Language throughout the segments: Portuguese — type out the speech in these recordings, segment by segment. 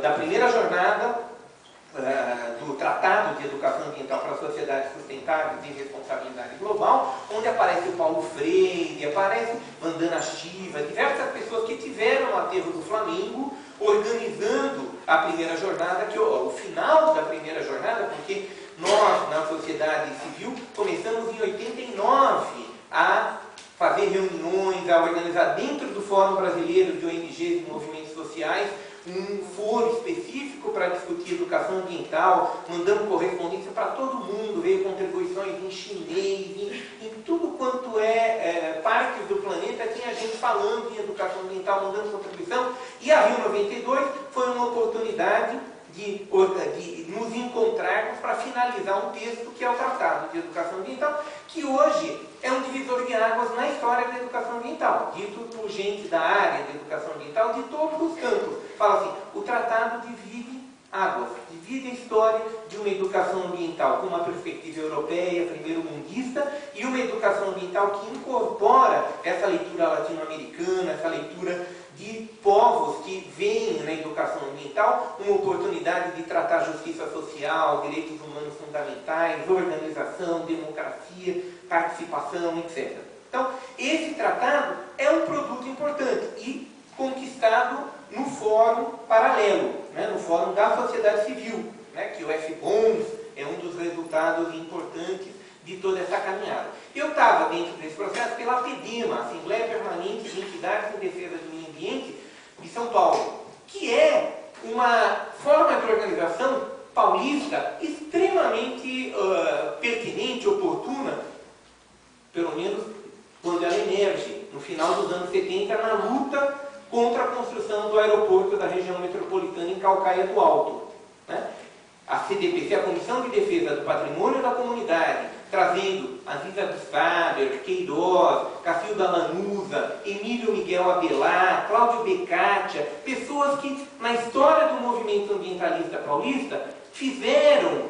da primeira jornada do Tratado de Educação Ambiental para Sociedades Sustentáveis e Responsabilidade Global, onde aparece o Paulo Freire, aparece Vandana Shiva, diversas pessoas que tiveram o aterro do Flamengo, organizando a primeira jornada, que o final da primeira jornada, porque nós, na sociedade civil, começamos em 89 a fazer reuniões, a organizar dentro do Fórum Brasileiro de ONGs e Movimentos Sociais um foro específico para discutir educação ambiental, mandamos correspondência para todo mundo, veio contribuições em chinês, em tudo quanto é partes do planeta, tinha gente falando em educação ambiental, mandando contribuição, e a Rio 92 foi uma oportunidade de nos encontrarmos para finalizar um texto que é o Tratado de Educação Ambiental, que hoje é um divisor de águas na história da educação ambiental, dito por gente da área de educação ambiental de todos os campos. Fala assim, o tratado divide águas, divide a história de uma educação ambiental com uma perspectiva europeia, primeiro-mundista, e uma educação ambiental que incorpora essa leitura latino-americana, essa leitura de povos que veem na educação ambiental uma oportunidade de tratar justiça social, direitos humanos fundamentais, organização, democracia, participação, etc. Então, esse tratado é um produto importante e conquistado no fórum paralelo, né, no fórum da sociedade civil, né, que o FBONS é um dos resultados importantes de toda essa caminhada. Eu estava dentro desse processo pela APEDEMA, Assembleia Permanente de Entidades em Defesa do Meio Ambiente de São Paulo, que é uma forma de organização paulista extremamente pertinente, oportuna, pelo menos quando ela emerge, no final dos anos 70, na luta contra a construção do aeroporto da região metropolitana em Calcaia do Alto, né? A CDPC, a Comissão de Defesa do Patrimônio da Comunidade, trazendo Aziza Bisfaber, Queiroz, Cacilda Lanuza, Emílio Miguel Abelar, Cláudio Beccatia, pessoas que, na história do movimento ambientalista paulista, fizeram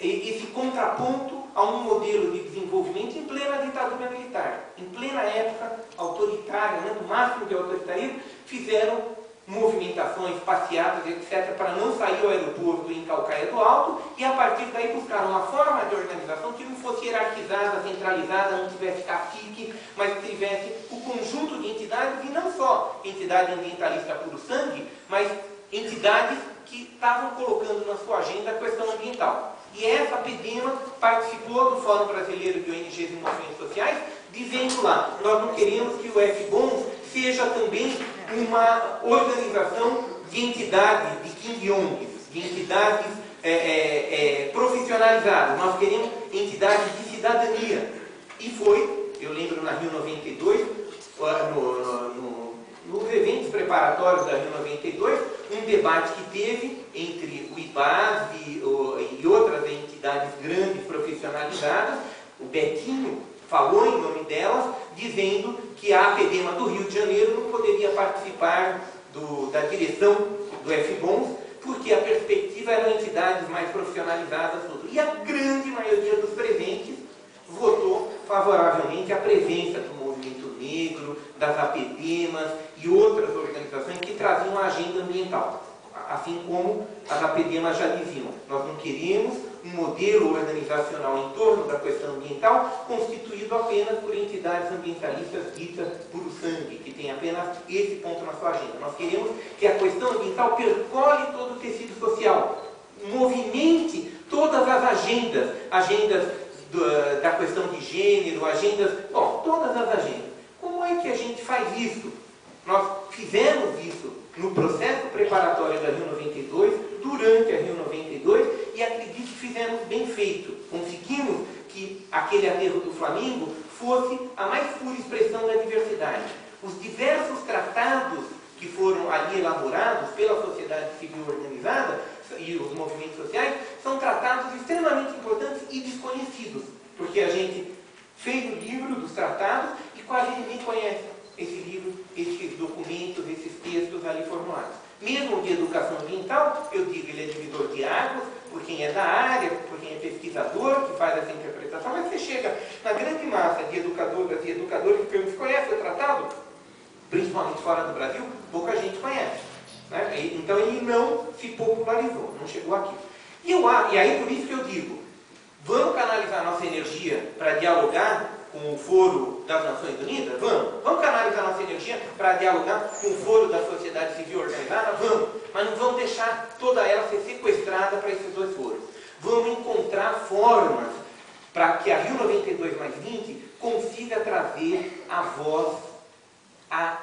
esse contraponto a um modelo de desenvolvimento em plena ditadura militar, em plena época autoritária, né, do máximo de autoritarismo, fizeram movimentações, passeatas, etc., para não sair ao aeroporto em Calcaia do Alto, e a partir daí buscaram uma forma de organização que não fosse hierarquizada, centralizada, não tivesse cacique, mas que tivesse o conjunto de entidades, e não só entidade ambientalista puro sangue, mas entidades que estavam colocando na sua agenda a questão ambiental. E essa APEDEMA participou do Fórum Brasileiro de ONGs e Movimentos Sociais, dizendo lá, nós não queremos que o FBONS seja também uma organização de entidades, de King-ONGs, de entidades profissionalizadas. Nós queremos entidades de cidadania. E foi, eu lembro na Rio 92, nos eventos preparatórios da Rio 92, um debate que teve entre o IBAS e outras entidades grandes profissionalizadas. O Betinho falou em nome delas, dizendo que a APEDEMA do Rio de Janeiro não poderia participar da direção do FBONS, porque a perspectiva eram entidades mais profissionalizadas. Tudo. E a grande maioria dos presentes votou favoravelmente à presença do movimento negro, das APEDEMAs e outras organizações que traziam a agenda ambiental. Assim como as APEDEMAs já diziam, nós não queremos um modelo organizacional em torno da questão ambiental constituído apenas por entidades ambientalistas ditas puro sangue, que tem apenas esse ponto na sua agenda. Nós queremos que a questão ambiental percole todo o tecido social, movimente todas as agendas da questão de gênero, todas as agendas. Como é que a gente faz isso? Nós fizemos isso no processo preparatório da Rio 92, durante a Rio 92, e acredito que fizemos bem feito. Conseguimos que aquele aterro do Flamengo fosse a mais pura expressão da diversidade. Os diversos tratados que foram ali elaborados pela sociedade civil organizada e os movimentos sociais são tratados extremamente importantes e desconhecidos, porque a gente fez o livro dos tratados e quase ninguém conhece esse livro, esses documentos, esses textos ali formulados. Mesmo de educação ambiental, eu digo, ele é divisor de águas, por quem é da área, por quem é pesquisador, que faz essa interpretação, mas você chega na grande massa de educadoras e educadores que conhecem o tratado, principalmente fora do Brasil, pouca gente conhece. Né? Então ele não se popularizou, não chegou aqui. E aí por isso que eu digo, vamos canalizar nossa energia para dialogar com o Foro das Nações Unidas? Vamos canalizar nossa energia para dialogar com o Foro da Sociedade Civil Organizada? Vamos, mas não vamos deixar toda ela ser sequestrada para esses dois foros. Vamos encontrar formas para que a Rio 92+20 consiga trazer a voz, a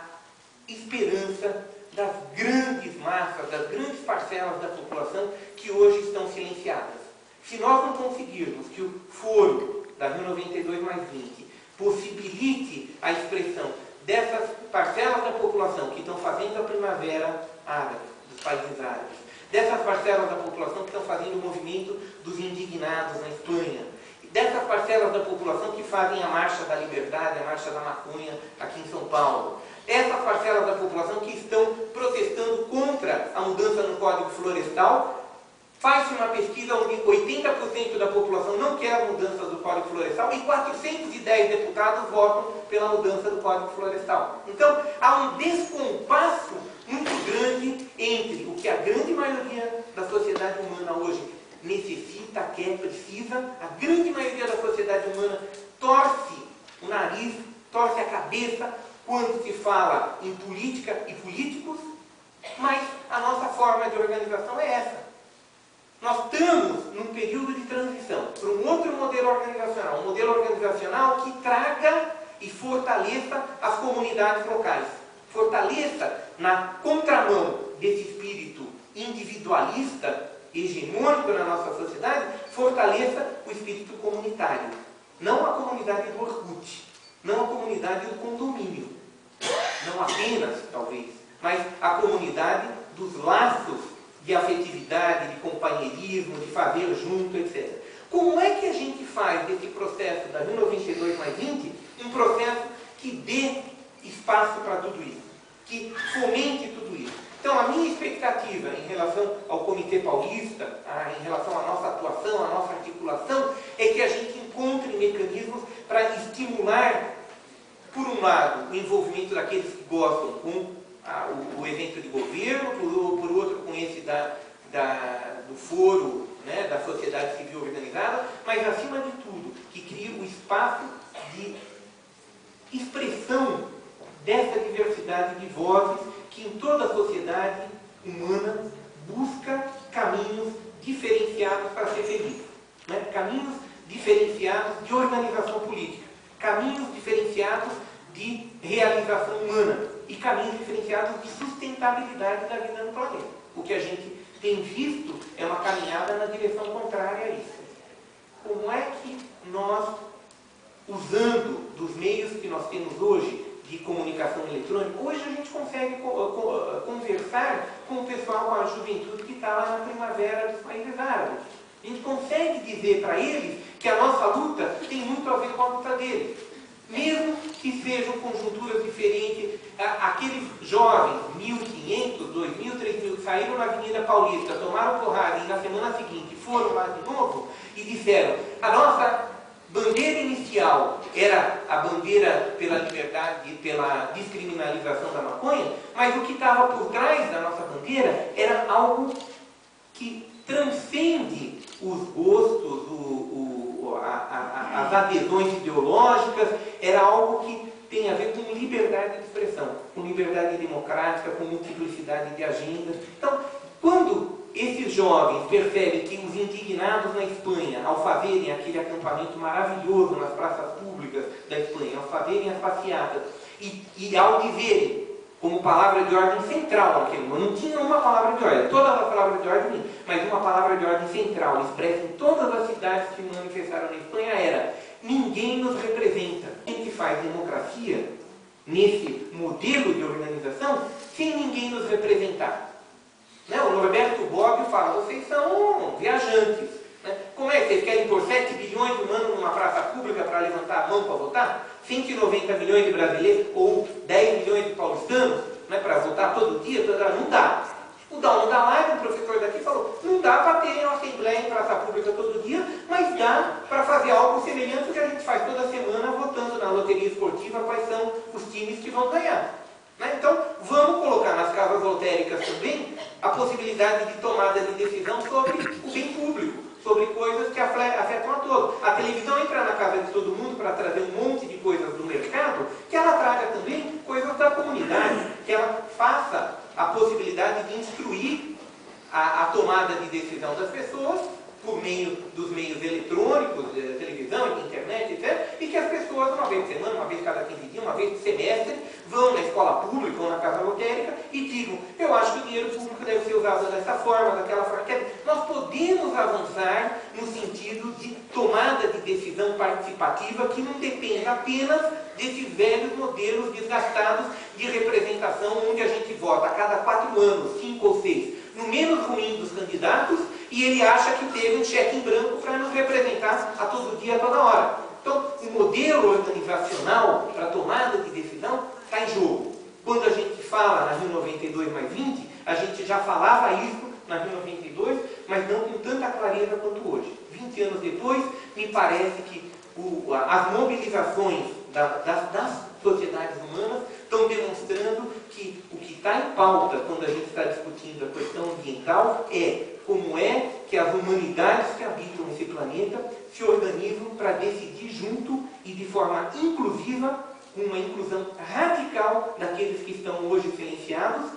esperança das grandes massas, das grandes parcelas da população que hoje estão silenciadas. Se nós não conseguirmos que o foro da Rio 92+20 possibilite a expressão dessas parcelas da população que estão fazendo a primavera árabe, dos países árabes, dessas parcelas da população que estão fazendo o movimento dos indignados na Espanha, dessas parcelas da população que fazem a Marcha da Liberdade, a Marcha da Maconha aqui em São Paulo, essas parcelas da população que estão protestando contra a mudança no Código Florestal. Faz-se uma pesquisa onde 80% da população não quer a mudança do Código Florestal e 410 deputados votam pela mudança do Código Florestal. Então, há um descompasso muito grande entre o que a grande maioria da sociedade humana hoje necessita, quer, precisa. A grande maioria da sociedade humana torce o nariz, torce a cabeça quando se fala em política e políticos, mas a nossa forma de organização é essa. Nós estamos num período de transição para um outro modelo organizacional, um modelo organizacional que traga e fortaleça as comunidades locais, fortaleça na contramão desse espírito individualista, hegemônico na nossa sociedade, fortaleça o espírito comunitário. Não a comunidade do Orkut, não a comunidade do condomínio, não apenas, talvez, mas a comunidade dos laços de afetividade, de companheirismo, de fazer junto, etc. Como é que a gente faz desse processo da Rio 92+20 um processo que dê espaço para tudo isso, que fomente tudo isso? Então, a minha expectativa em relação ao Comitê Paulista, em relação à nossa atuação, à nossa articulação, é que a gente encontre mecanismos para estimular, por um lado, o envolvimento daqueles que gostam com o evento de governo, por outro com esse do foro, né, da sociedade civil organizada, mas acima de tudo, que crie o espaço de expressão dessa diversidade de vozes que em toda a sociedade humana busca caminhos diferenciados para ser feliz, né? Caminhos diferenciados de organização política, caminhos diferenciados de realização humana e caminhos diferenciados de sustentabilidade da vida no planeta. O que a gente tem visto é uma caminhada na direção contrária a isso. Como é que nós, usando dos meios que nós temos hoje de comunicação eletrônica, hoje a gente consegue conversar com o pessoal, com a juventude que está lá na primavera dos países árabes. A gente consegue dizer para eles que a nossa luta tem muito a ver com a luta deles. Mesmo que sejam conjunturas diferentes, aqueles jovens, 1.500, 2.000, 3.000, que saíram na Avenida Paulista, tomaram porrada e na semana seguinte foram lá de novo e disseram: a nossa bandeira inicial era a bandeira pela liberdade e pela descriminalização da maconha, mas o que estava por trás da nossa bandeira era algo que transcende os gostos, as adesões ideológicas, era algo que tem a ver com liberdade de expressão, com liberdade democrática, com multiplicidade de agendas. Então, quando esses jovens percebem que os indignados na Espanha, ao fazerem aquele acampamento maravilhoso nas praças públicas da Espanha, ao fazerem as passeatas, e ao dizerem como palavra de ordem central aquele, não tinha uma palavra de ordem, todas as palavras de ordem, mas uma palavra de ordem central, expressa em todas as cidades que manifestaram na Espanha, era: ninguém nos representa. A gente faz democracia nesse modelo de organização sem ninguém nos representar. Né? O Norberto Bobbio fala: vocês são viajantes. Né? Como é que vocês querem pôr 7 bilhões de humanos numa praça pública para levantar a mão para votar? 190 milhões de brasileiros ou 10 milhões de paulistanos, né, para votar todo dia? Não dá. O Dalmo da Live, um professor daqui, falou: não dá para ter uma assembleia em praça pública todo dia, mas dá para fazer algo semelhante ao que a gente faz toda semana, votando na loteria esportiva quais são os times que vão ganhar. Né? Então, vamos colocar nas casas lotéricas também a possibilidade de tomada de decisão sobre o bem público, sobre coisas que afetam a todos. A televisão entra na casa de todo mundo para trazer um monte de coisas do mercado, que ela traga também coisas da comunidade, que ela faça a possibilidade de instruir a tomada de decisão das pessoas por meio dos meios eletrônicos, televisão, internet, etc. E que as pessoas, uma vez por semana, uma vez cada 15 dias, uma vez por semestre, vão na escola pública ou na casa lotérica e digam: eu acho que o dinheiro público deve ser usado dessa forma, daquela forma. Quer dizer, nós podemos avançar no sentido de tomada de decisão participativa que não depende apenas desses velhos modelos desgastados de representação, onde a gente vota a cada 4 anos, 5 ou 6, no menos ruim dos candidatos, e ele acha que teve um cheque em branco para nos representar a todo dia, a toda hora. Então, o modelo organizacional para tomada de decisão está em jogo. Quando a gente fala na Rio 92 mais 20, a gente já falava isso na Rio 92, mas não com tanta clareza quanto hoje. 20 anos depois, me parece que as mobilizações das sociedades humanas estão demonstrando que o que está em pauta quando a gente está discutindo a questão ambiental é como é que as humanidades que habitam esse planeta se organizam para decidir junto e de forma inclusiva, uma inclusão radical daqueles que estão hoje silenciados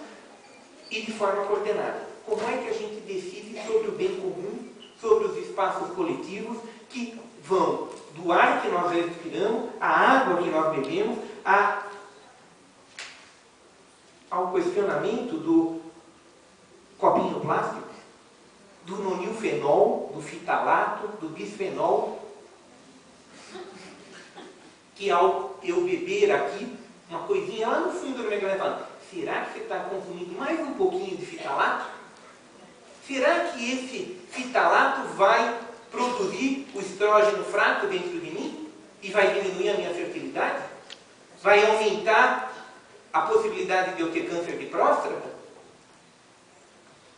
e de forma coordenada. Como é que a gente decide sobre o bem comum, sobre os espaços coletivos que vão do ar que nós respiramos, à água que nós bebemos, ao questionamento do copinho plástico, do nonilfenol, do fitalato, do bisfenol, que ao eu beber aqui, uma coisinha lá no fundo do meu garganta, falando: será que você está consumindo mais um pouquinho de fitalato? Será que esse fitalato vai produzir o estrógeno fraco dentro de mim e vai diminuir a minha fertilidade? Vai aumentar a possibilidade de eu ter câncer de próstata?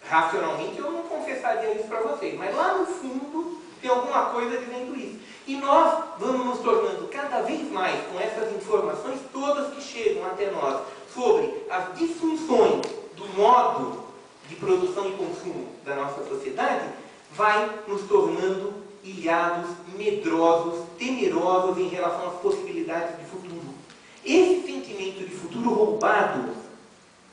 Racionalmente eu não confessaria isso para vocês, mas lá no fundo tem alguma coisa dizendo isso. E nós vamos nos tornando cada vez mais, com essas informações todas que chegam até nós, sobre as disfunções do modo de produção e consumo da nossa sociedade, vai nos tornando ilhados, medrosos, temerosos em relação às possibilidades de futuro. Esse sentimento de futuro roubado,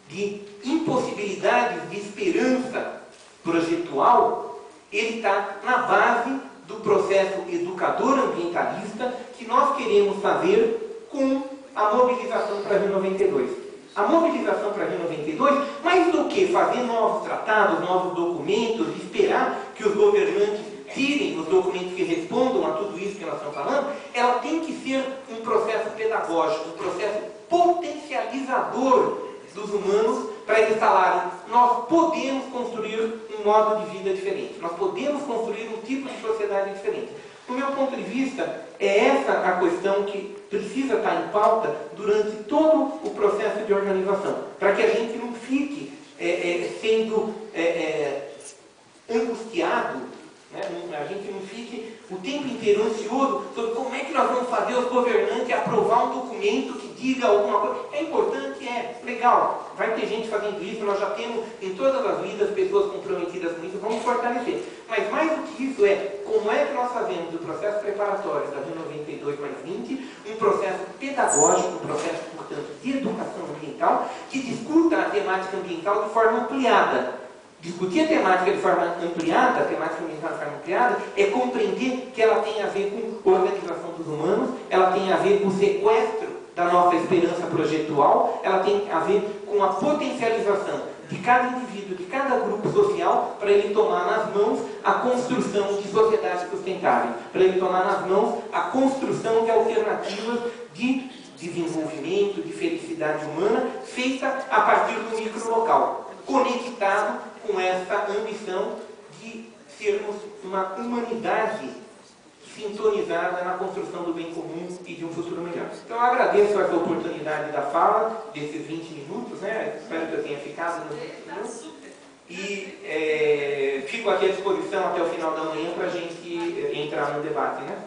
de impossibilidades de esperança projetual, ele está na base do processo educador ambientalista que nós queremos fazer com a mobilização para Rio 92. A mobilização para Rio 92, mais do que fazer novos tratados, novos documentos, esperar que os governantes tirem os documentos que respondam a tudo isso que nós estamos falando, ela tem que ser um processo pedagógico, um processo potencializador dos humanos para eles falarem: nós podemos construir um modo de vida diferente, nós podemos construir um tipo de sociedade diferente. Do meu ponto de vista, é essa a questão que precisa estar em pauta durante todo o processo de organização, para que a gente não fique sendo angustiado, né? A gente não fique o tempo inteiro ansioso sobre como é que nós vamos fazer os governantes aprovar um documento que diga alguma coisa. É importante, legal, vai ter gente fazendo isso, nós já temos em todas as vidas pessoas comprometidas com isso, vamos fortalecer. Mas mais do que isso como é que nós fazemos o processo preparatório da Rio 92 mais 20, um processo pedagógico, um processo, portanto, de educação ambiental, que discuta a temática ambiental de forma ampliada. Discutir a temática de forma ampliada, a temática ambiental de forma ampliada, é compreender que ela tem a ver com a organização dos humanos, ela tem a ver com o sequestro da nossa esperança projetual, ela tem a ver com a potencialização de cada indivíduo, de cada grupo social, para ele tomar nas mãos a construção de sociedades sustentáveis, para ele tomar nas mãos a construção de alternativas de desenvolvimento, de felicidade humana, feita a partir do micro-local, conectado com essa ambição de sermos uma humanidade sintonizada na construção do bem comum e de um futuro melhor. Então eu agradeço essa oportunidade da fala, desses 20 minutos, né? Espero que eu tenha ficado nos 20 minutos. E fico aqui à disposição até o final da manhã para a gente entrar no debate, né?